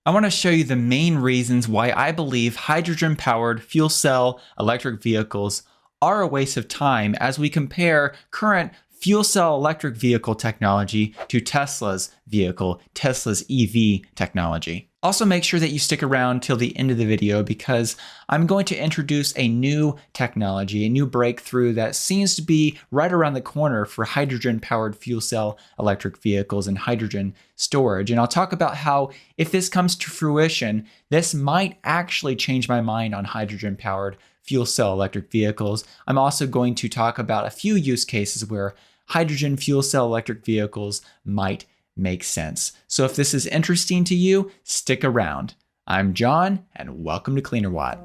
I want to show you the main reasons why I believe hydrogen-powered fuel cell electric vehicles are a waste of time as we compare current fuel cell electric vehicle technology to Tesla's EV technology. Also, make sure that you stick around till the end of the video because I'm going to introduce a new technology, a new breakthrough that seems to be right around the corner for hydrogen-powered fuel cell electric vehicles and hydrogen storage. And I'll talk about how, if this comes to fruition, this might actually change my mind on hydrogen-powered fuel cell electric vehicles. I'm also going to talk about a few use cases where hydrogen fuel cell electric vehicles might make sense. So if this is interesting to you, stick around. I'm John, and welcome to Cleanerwatt.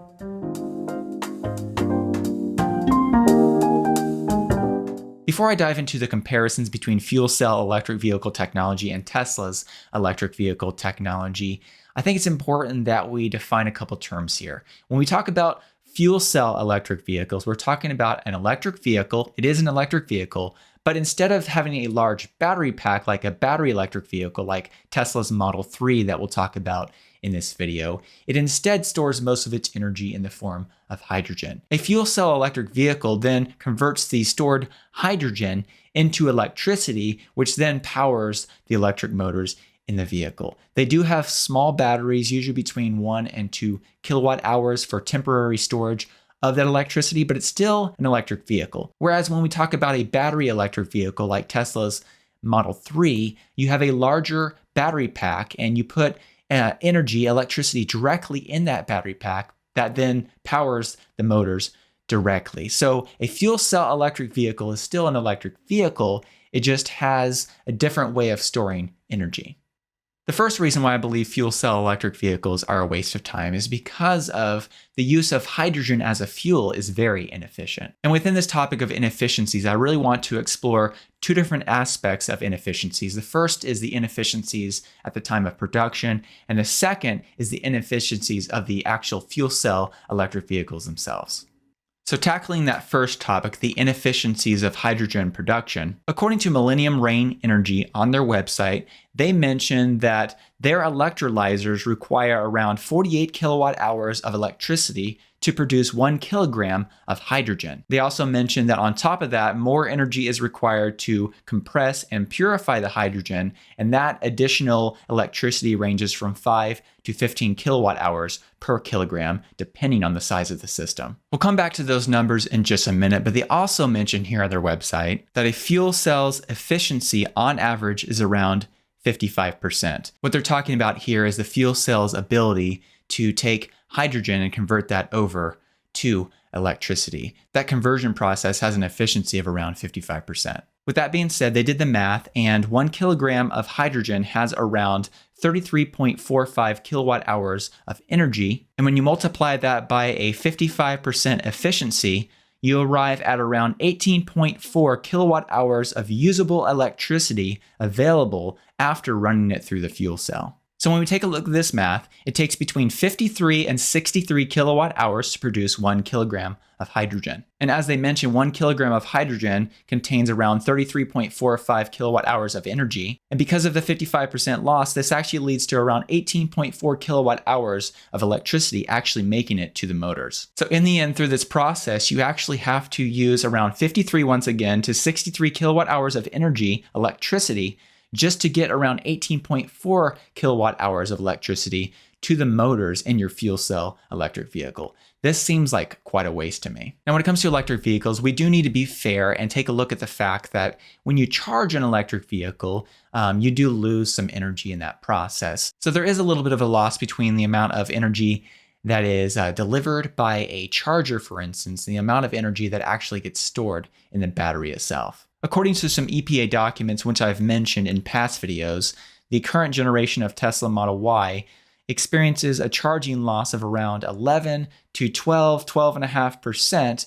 Before I dive into the comparisons between fuel cell electric vehicle technology and Tesla's electric vehicle technology, I think it's important that we define a couple terms here. When we talk about fuel cell electric vehicles, we're talking about an electric vehicle. It is an electric vehicle, but instead of having a large battery pack like a battery electric vehicle like Tesla's Model 3 that we'll talk about in this video, it instead stores most of its energy in the form of hydrogen. A fuel cell electric vehicle then converts the stored hydrogen into electricity, which then powers the electric motors in the vehicle. They do have small batteries, usually between 1 and 2 kilowatt hours for temporary storage of that electricity, but it's still an electric vehicle. Whereas when we talk about a battery electric vehicle like Tesla's Model 3, you have a larger battery pack and you put electricity directly in that battery pack that then powers the motors directly. So a fuel cell electric vehicle is still an electric vehicle, it just has a different way of storing energy. The first reason why I believe fuel cell electric vehicles are a waste of time is because of the use of hydrogen as a fuel is very inefficient. And within this topic of inefficiencies, I really want to explore two different aspects of inefficiencies. The first is the inefficiencies at the time of production, and the second is the inefficiencies of the actual fuel cell electric vehicles themselves. So tackling that first topic, the inefficiencies of hydrogen production, according to Millennium Rain Energy on their website, they mention that their electrolyzers require around 48 kilowatt hours of electricity to produce 1 kilogram of hydrogen. They also mention that on top of that, more energy is required to compress and purify the hydrogen, and that additional electricity ranges from 5 to 15 kilowatt hours per kilogram, depending on the size of the system. We'll come back to those numbers in just a minute, but they also mention here on their website that a fuel cell's efficiency on average is around 55%. What they're talking about here is the fuel cell's ability to take hydrogen and convert that over to electricity. That conversion process has an efficiency of around 55%. With that being said, they did the math, and 1 kilogram of hydrogen has around 33.45 kilowatt hours of energy. And when you multiply that by a 55% efficiency, you arrive at around 18.4 kilowatt hours of usable electricity available after running it through the fuel cell. So when we take a look at this math, it takes between 53 and 63 kilowatt hours to produce 1 kilogram of hydrogen. And as they mentioned, 1 kilogram of hydrogen contains around 33.45 kilowatt hours of energy. And because of the 55% loss, this actually leads to around 18.4 kilowatt hours of electricity actually making it to the motors. So in the end, through this process, you actually have to use around 53 once again to 63 kilowatt hours of energy, electricity, just to get around 18.4 kilowatt hours of electricity to the motors in your fuel cell electric vehicle. This seems like quite a waste to me. Now, when it comes to electric vehicles, we do need to be fair and take a look at the fact that when you charge an electric vehicle, you do lose some energy in that process. So there is a little bit of a loss between the amount of energy that is delivered by a charger, for instance, and the amount of energy that actually gets stored in the battery itself. According to some EPA documents, which I've mentioned in past videos, the current generation of Tesla Model Y experiences a charging loss of around 11 to 12.5%,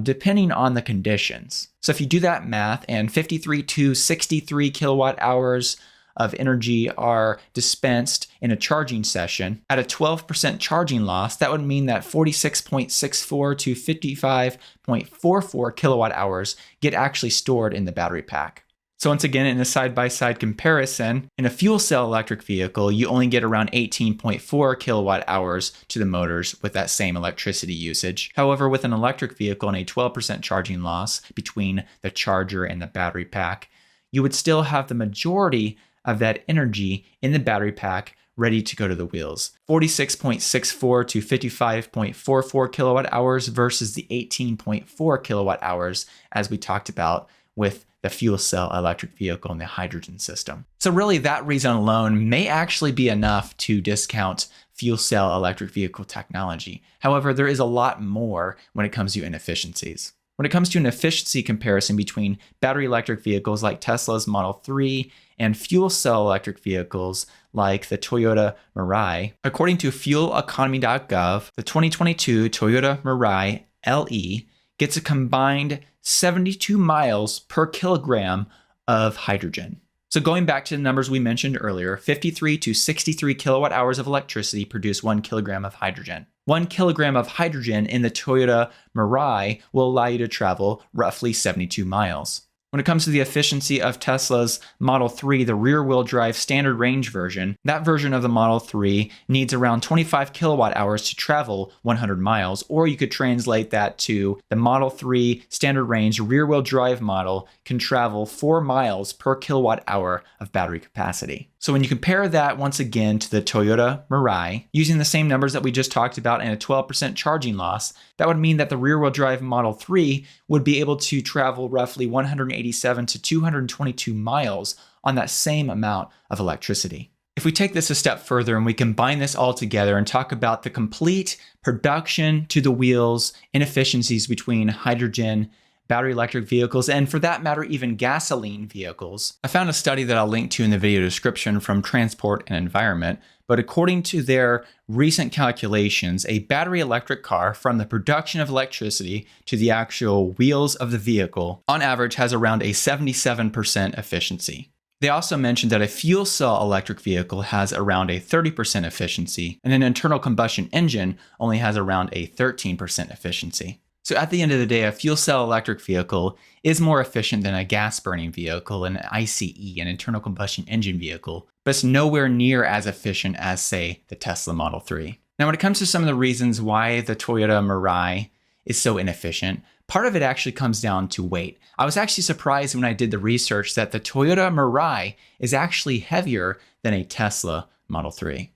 depending on the conditions. So if you do that math and 53 to 63 kilowatt hours of energy are dispensed in a charging session, at a 12% charging loss, that would mean that 46.64 to 55.44 kilowatt hours get actually stored in the battery pack. So once again, in a side-by-side comparison, in a fuel cell electric vehicle, you only get around 18.4 kilowatt hours to the motors with that same electricity usage. However, with an electric vehicle and a 12% charging loss between the charger and the battery pack, you would still have the majority of that energy in the battery pack ready to go to the wheels. 46.64 to 55.44 kilowatt hours versus the 18.4 kilowatt hours as we talked about with the fuel cell electric vehicle and the hydrogen system. So really that reason alone may actually be enough to discount fuel cell electric vehicle technology. However, there is a lot more when it comes to inefficiencies. When it comes to an efficiency comparison between battery electric vehicles like Tesla's Model 3 and fuel cell electric vehicles like the Toyota Mirai, according to fueleconomy.gov, the 2022 Toyota Mirai LE gets a combined 72 miles per kilogram of hydrogen. So going back to the numbers we mentioned earlier, 53 to 63 kilowatt hours of electricity produce 1 kilogram of hydrogen. 1 kilogram of hydrogen in the Toyota Mirai will allow you to travel roughly 72 miles. When it comes to the efficiency of Tesla's Model 3, the rear-wheel drive standard range version, that version of the Model 3 needs around 25 kilowatt hours to travel 100 miles, or you could translate that to the Model 3 standard range rear-wheel drive model can travel 4 miles per kilowatt hour of battery capacity. So when you compare that once again to the Toyota Mirai, using the same numbers that we just talked about and a 12% charging loss, that would mean that the rear-wheel drive Model 3 would be able to travel roughly 187 to 222 miles on that same amount of electricity. If we take this a step further and we combine this all together and talk about the complete production to the wheels inefficiencies between hydrogen, battery electric vehicles, and for that matter, even gasoline vehicles. I found a study that I'll link to in the video description from Transport and Environment, but according to their recent calculations, a battery electric car from the production of electricity to the actual wheels of the vehicle, on average, has around a 77% efficiency. They also mentioned that a fuel cell electric vehicle has around a 30% efficiency, and an internal combustion engine only has around a 13% efficiency. So at the end of the day, a fuel cell electric vehicle is more efficient than a gas-burning vehicle, an ICE, an internal combustion engine vehicle, but it's nowhere near as efficient as, say, the Tesla Model 3. Now, when it comes to some of the reasons why the Toyota Mirai is so inefficient, part of it actually comes down to weight. I was actually surprised when I did the research that the Toyota Mirai is actually heavier than a Tesla Model 3.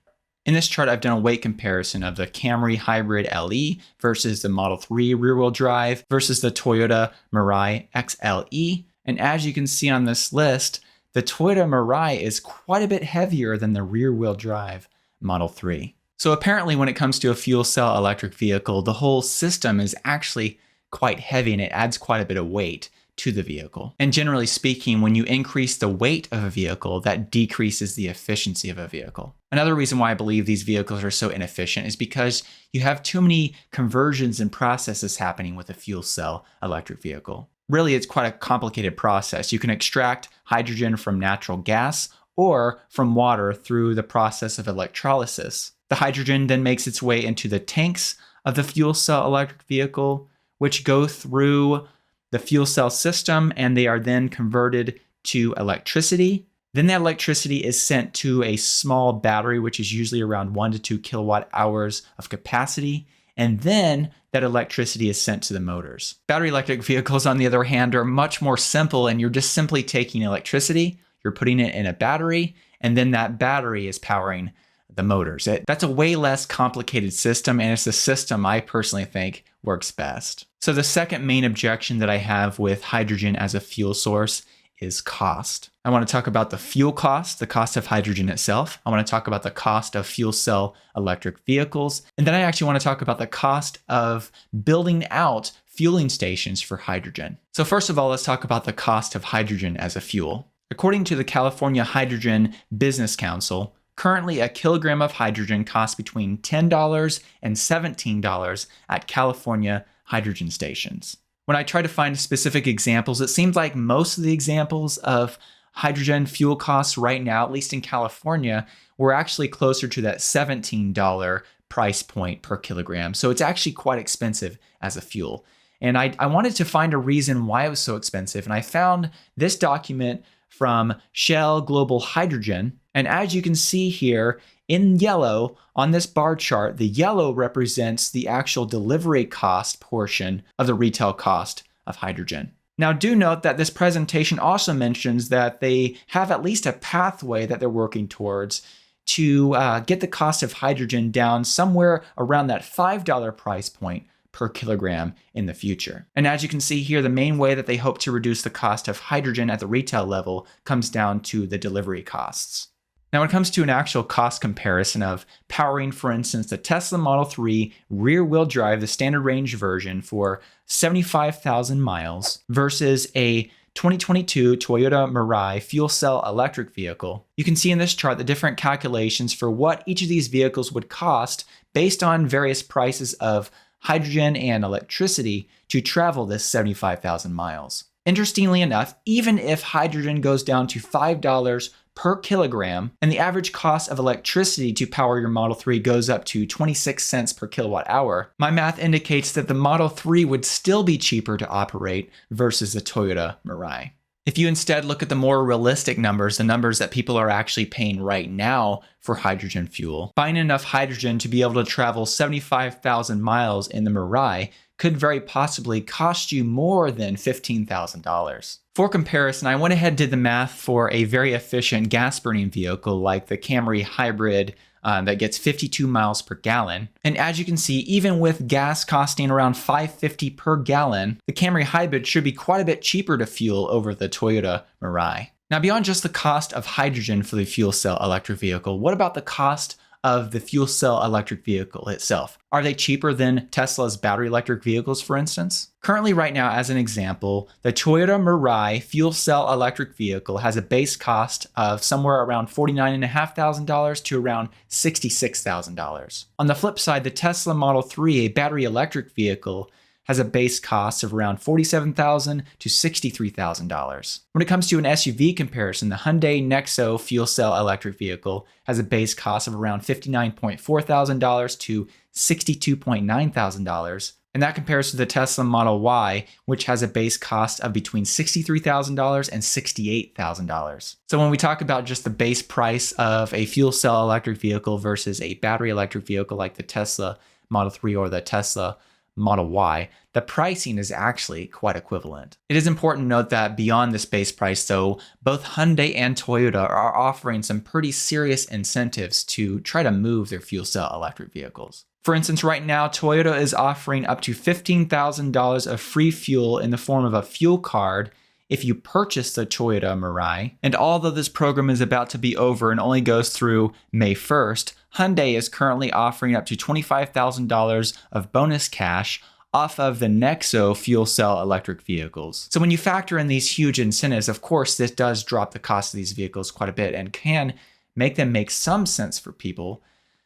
In this chart, I've done a weight comparison of the Camry Hybrid LE versus the Model 3 rear-wheel drive versus the Toyota Mirai XLE. And as you can see on this list, the Toyota Mirai is quite a bit heavier than the rear-wheel drive Model 3. So apparently when it comes to a fuel cell electric vehicle, the whole system is actually quite heavy and it adds quite a bit of weight to the vehicle. And generally speaking, when you increase the weight of a vehicle, that decreases the efficiency of a vehicle. Another reason why I believe these vehicles are so inefficient is because you have too many conversions and processes happening with a fuel cell electric vehicle. Really, it's quite a complicated process. You can extract hydrogen from natural gas or from water through the process of electrolysis. The hydrogen then makes its way into the tanks of the fuel cell electric vehicle, which go through the fuel cell system, and they are then converted to electricity. Then that electricity is sent to a small battery, which is usually around 1 to 2 kilowatt hours of capacity. And then that electricity is sent to the motors. Battery electric vehicles, on the other hand, are much more simple, and you're just simply taking electricity, you're putting it in a battery, and then that battery is powering the motors. That's a way less complicated system, and it's a system I personally think works best. So the second main objection that I have with hydrogen as a fuel source is cost. I want to talk about the fuel cost, the cost of hydrogen itself. I want to talk about the cost of fuel cell electric vehicles. And then I actually want to talk about the cost of building out fueling stations for hydrogen. So first of all, let's talk about the cost of hydrogen as a fuel. According to the California Hydrogen Business Council, currently a kilogram of hydrogen costs between $10 and $17 at California hydrogen stations. When I try to find specific examples, it seems like most of the examples of hydrogen fuel costs right now, at least in California, were actually closer to that $17 price point per kilogram. So it's actually quite expensive as a fuel. And I wanted to find a reason why it was so expensive. And I found this document from Shell Global Hydrogen. And as you can see here in yellow on this bar chart, the yellow represents the actual delivery cost portion of the retail cost of hydrogen. Now, do note that this presentation also mentions that they have at least a pathway that they're working towards to get the cost of hydrogen down somewhere around that $5 price point per kilogram in the future. And as you can see here, the main way that they hope to reduce the cost of hydrogen at the retail level comes down to the delivery costs. Now, when it comes to an actual cost comparison of powering, for instance, the Tesla Model 3 rear-wheel drive, the standard range version for 75,000 miles versus a 2022 Toyota Mirai fuel cell electric vehicle, you can see in this chart the different calculations for what each of these vehicles would cost based on various prices of hydrogen and electricity to travel this 75,000 miles. Interestingly enough, even if hydrogen goes down to $5 per kilogram and the average cost of electricity to power your Model 3 goes up to 26 cents per kilowatt hour, my math indicates that the Model 3 would still be cheaper to operate versus the Toyota Mirai. If you instead look at the more realistic numbers, the numbers that people are actually paying right now for hydrogen fuel, buying enough hydrogen to be able to travel 75,000 miles in the Mirai could very possibly cost you more than $15,000. For comparison, I went ahead and did the math for a very efficient gas-burning vehicle like the Camry Hybrid that gets 52 miles per gallon. And as you can see, even with gas costing around $5.50 per gallon, the Camry Hybrid should be quite a bit cheaper to fuel over the Toyota Mirai. Now, beyond just the cost of hydrogen for the fuel cell electric vehicle, what about the cost of the fuel cell electric vehicle itself? Are they cheaper than Tesla's battery electric vehicles, for instance? Currently, right now, as an example, the Toyota Mirai fuel cell electric vehicle has a base cost of somewhere around $49,500 to around $66,000. On the flip side, the Tesla Model 3, a battery electric vehicle, has a base cost of around $47,000 to $63,000. When it comes to an SUV comparison, the Hyundai Nexo fuel cell electric vehicle has a base cost of around $59,400 to $62,900. And that compares to the Tesla Model Y, which has a base cost of between $63,000 and $68,000. So when we talk about just the base price of a fuel cell electric vehicle versus a battery electric vehicle like the Tesla Model 3 or the Tesla Model Y, the pricing is actually quite equivalent. It is important to note that beyond this base price, though, both Hyundai and Toyota are offering some pretty serious incentives to try to move their fuel cell electric vehicles. For instance, right now, Toyota is offering up to $15,000 of free fuel in the form of a fuel card if you purchase the Toyota Mirai. And although this program is about to be over and only goes through May 1st, Hyundai is currently offering up to $25,000 of bonus cash off of the Nexo fuel cell electric vehicles. So when you factor in these huge incentives, of course, this does drop the cost of these vehicles quite a bit and can make them make some sense for people.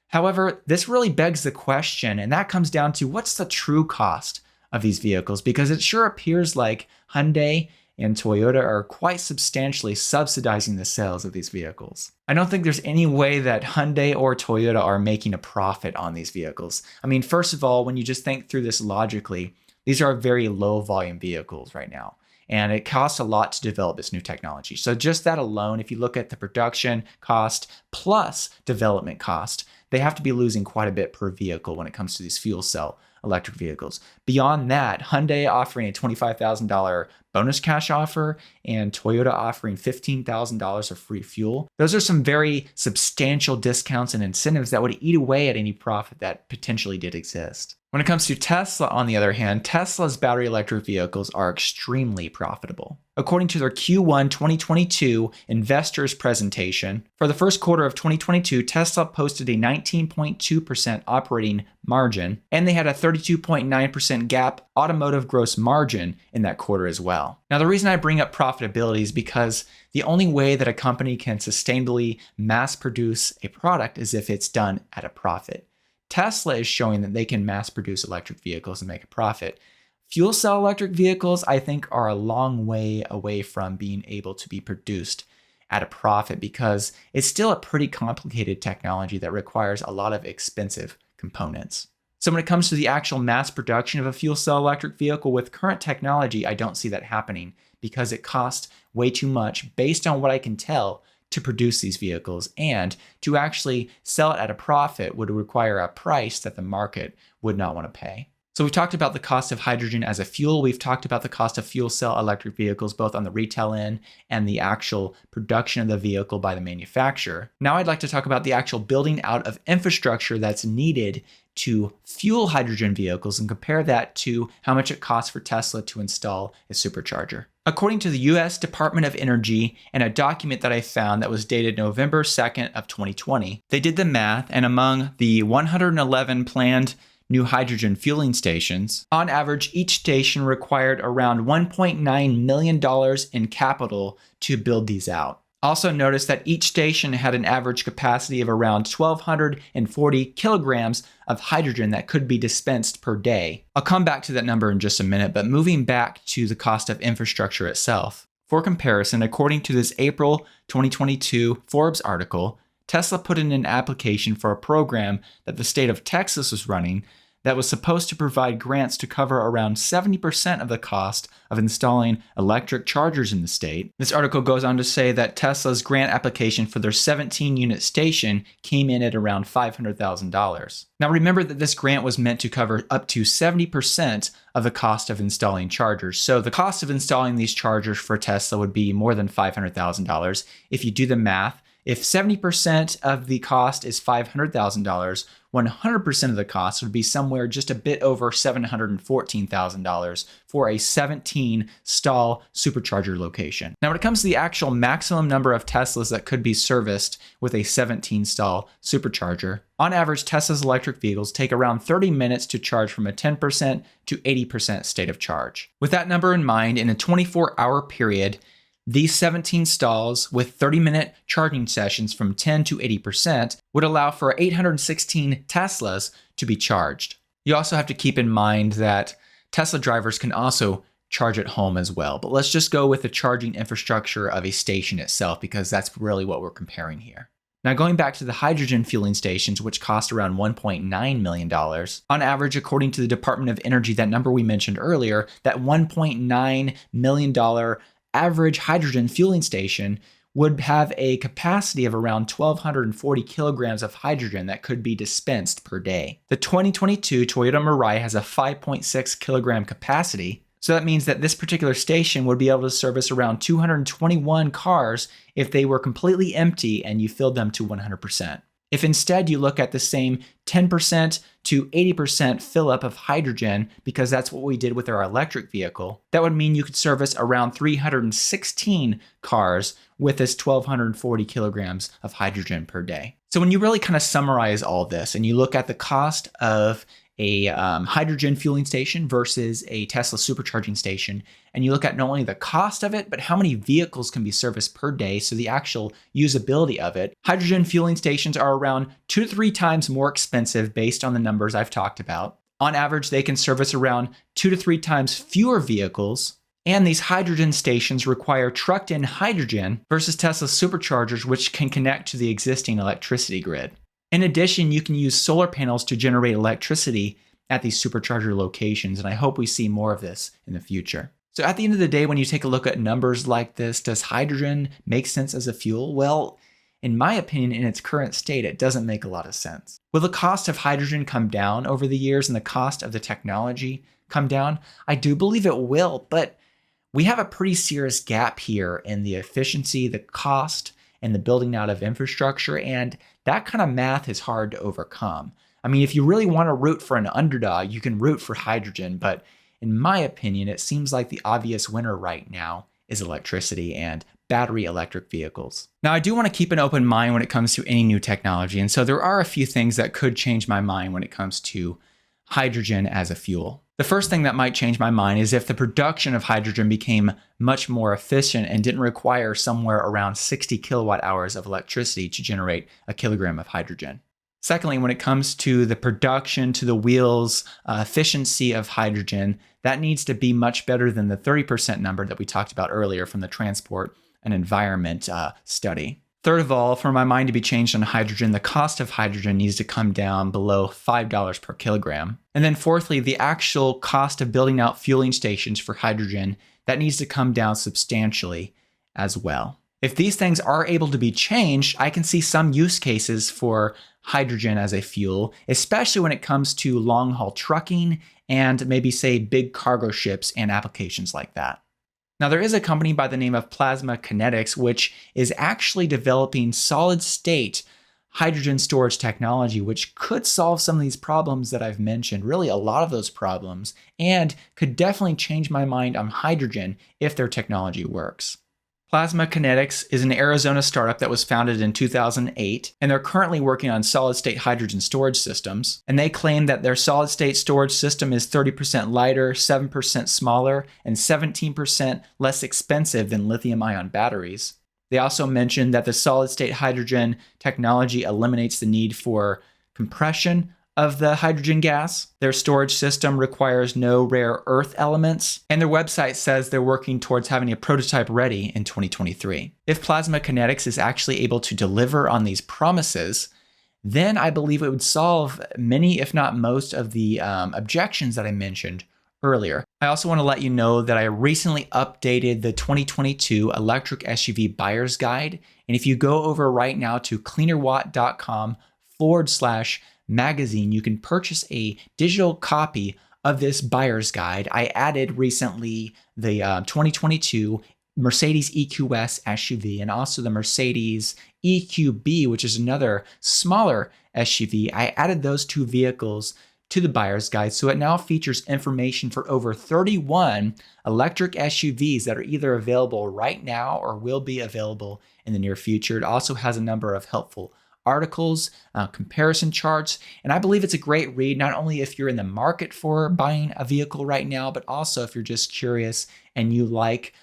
However, this really begs the question, and that comes down to what's the true cost of these vehicles? Because it sure appears like Hyundai and Toyota are quite substantially subsidizing the sales of these vehicles. I don't think there's any way that Hyundai or Toyota are making a profit on these vehicles. I mean, first of all, when you just think through this logically, these are very low volume vehicles right now. And it costs a lot to develop this new technology. So just that alone, if you look at the production cost plus development cost, they have to be losing quite a bit per vehicle when it comes to these fuel cell electric vehicles. Beyond that, Hyundai offering a $25,000 bonus cash offer and Toyota offering $15,000 of free fuel. Those are some very substantial discounts and incentives that would eat away at any profit that potentially did exist. When it comes to Tesla, on the other hand, Tesla's battery electric vehicles are extremely profitable. According to their Q1 2022 investors presentation, for the first quarter of 2022, Tesla posted a 19.2% operating margin, and they had a 32.9% GAAP automotive gross margin in that quarter as well. Now, the reason I bring up profitability is because the only way that a company can sustainably mass produce a product is if it's done at a profit. Tesla is showing that they can mass produce electric vehicles and make a profit. Fuel cell electric vehicles, I think, are a long way away from being able to be produced at a profit because it's still a pretty complicated technology that requires a lot of expensive components. So when it comes to the actual mass production of a fuel cell electric vehicle with current technology, I don't see that happening because it costs way too much based on what I can tell to produce these vehicles, and to actually sell it at a profit would require a price that the market would not want to pay. So we've talked about the cost of hydrogen as a fuel. We've talked about the cost of fuel cell electric vehicles, both on the retail end and the actual production of the vehicle by the manufacturer. Now I'd like to talk about the actual building out of infrastructure that's needed to fuel hydrogen vehicles and compare that to how much it costs for Tesla to install a supercharger. According to the US Department of Energy and a document that I found that was dated November 2nd of 2020, they did the math, and among the 111 planned new hydrogen fueling stations, on average, each station required around $1.9 million in capital to build these out. Also notice that each station had an average capacity of around 1,240 kilograms of hydrogen that could be dispensed per day. I'll come back to that number in just a minute, but moving back to the cost of infrastructure itself. For comparison, according to this April 2022 Forbes article, Tesla put in an application for a program that the state of Texas was running that was supposed to provide grants to cover around 70% of the cost of installing electric chargers in the state. This article goes on to say that Tesla's grant application for their 17-unit station came in at around $500,000. Now remember that this grant was meant to cover up to 70% of the cost of installing chargers. So the cost of installing these chargers for Tesla would be more than $500,000. If you do the math, if 70% of the cost is $500,000, 100% of the cost would be somewhere just a bit over $714,000 for a 17-stall supercharger location. Now, when it comes to the actual maximum number of Teslas that could be serviced with a 17-stall supercharger, on average, Tesla's electric vehicles take around 30 minutes to charge from a 10% to 80% state of charge. With that number in mind, in a 24-hour period, these 17 stalls with 30-minute charging sessions from 10 to 80% would allow for 816 Teslas to be charged. You also have to keep in mind that Tesla drivers can also charge at home as well. But let's just go with the charging infrastructure of a station itself, because that's really what we're comparing here. Now, going back to the hydrogen fueling stations, which cost around $1.9 million, on average, according to the Department of Energy, that number we mentioned earlier, that $1.9 million average hydrogen fueling station would have a capacity of around 1,240 kilograms of hydrogen that could be dispensed per day. The 2022 Toyota Mirai has a 5.6 kilogram capacity, so that means that this particular station would be able to service around 221 cars if they were completely empty and you filled them to 100%. If instead you look at the same 10% to 80% fill up of hydrogen, because that's what we did with our electric vehicle, that would mean you could service around 316 cars with this 1,240 kilograms of hydrogen per day. So when you really kind of summarize all this and you look at the cost of a hydrogen fueling station versus a Tesla supercharging station, and you look at not only the cost of it, but how many vehicles can be serviced per day, so the actual usability of it, hydrogen fueling stations are around 2 to 3 times more expensive based on the numbers I've talked about. On average, they can service around 2 to 3 times fewer vehicles, and these hydrogen stations require trucked-in hydrogen versus Tesla superchargers, which can connect to the existing electricity grid. In addition, you can use solar panels to generate electricity at these supercharger locations, and I hope we see more of this in the future. So at the end of the day, when you take a look at numbers like this, does hydrogen make sense as a fuel? Well, in my opinion, in its current state, it doesn't make a lot of sense. Will the cost of hydrogen come down over the years and the cost of the technology come down? I do believe it will, but we have a pretty serious gap here in the efficiency, the cost, and the building out of infrastructure, and that kind of math is hard to overcome. I mean, if you really want to root for an underdog, you can root for hydrogen, but in my opinion, it seems like the obvious winner right now is electricity and battery electric vehicles. Now, I do want to keep an open mind when it comes to any new technology, and so there are a few things that could change my mind when it comes to hydrogen as a fuel. The first thing that might change my mind is if the production of hydrogen became much more efficient and didn't require somewhere around 60 kilowatt hours of electricity to generate a kilogram of hydrogen. Secondly, when it comes to the production to the wheels efficiency of hydrogen, that needs to be much better than the 30% number that we talked about earlier from the Transport and Environment study. Third of all, for my mind to be changed on hydrogen, the cost of hydrogen needs to come down below $5 per kilogram. And then fourthly, the actual cost of building out fueling stations for hydrogen, that needs to come down substantially as well. If these things are able to be changed, I can see some use cases for hydrogen as a fuel, especially when it comes to long-haul trucking and maybe say big cargo ships and applications like that. Now, there is a company by the name of Plasma Kinetics, which is actually developing solid-state hydrogen storage technology, which could solve some of these problems that I've mentioned, really a lot of those problems, and could definitely change my mind on hydrogen if their technology works. Plasma Kinetics is an Arizona startup that was founded in 2008, and they're currently working on solid-state hydrogen storage systems. And they claim that their solid-state storage system is 30% lighter, 7% smaller, and 17% less expensive than lithium-ion batteries. They also mentioned that the solid-state hydrogen technology eliminates the need for compression of the hydrogen gas. Their storage system requires no rare earth elements, and their website says they're working towards having a prototype ready in 2023. If Plasma Kinetics is actually able to deliver on these promises, then I believe it would solve many, if not most, of the objections that I mentioned earlier. I also want to let you know that I recently updated the 2022 electric SUV buyer's guide, and if you go over right now to cleanerwatt.com/magazine, you can purchase a digital copy of this buyer's guide. I added recently the 2022 Mercedes EQS SUV and also the Mercedes EQB, which is another smaller SUV. I added those two vehicles to the buyer's guide, so it now features information for over 31 electric SUVs that are either available right now or will be available in the near future. It also has a number of helpful articles, comparison charts, and I believe it's a great read, not only if you're in the market for buying a vehicle right now, but also if you're just curious and you like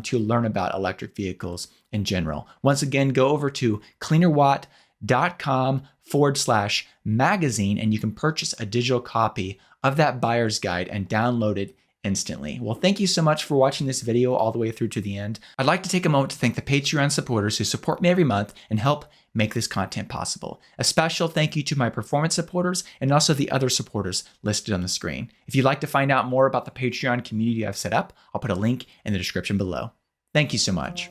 to learn about electric vehicles in general. Once again, go over to cleanerwatt.com/magazine and you can purchase a digital copy of that buyer's guide and download it instantly. Well, thank you so much for watching this video all the way through to the end. I'd like to take a moment to thank the Patreon supporters who support me every month and help make this content possible. A special thank you to my performance supporters and also the other supporters listed on the screen. If you'd like to find out more about the Patreon community I've set up, I'll put a link in the description below. Thank you so much.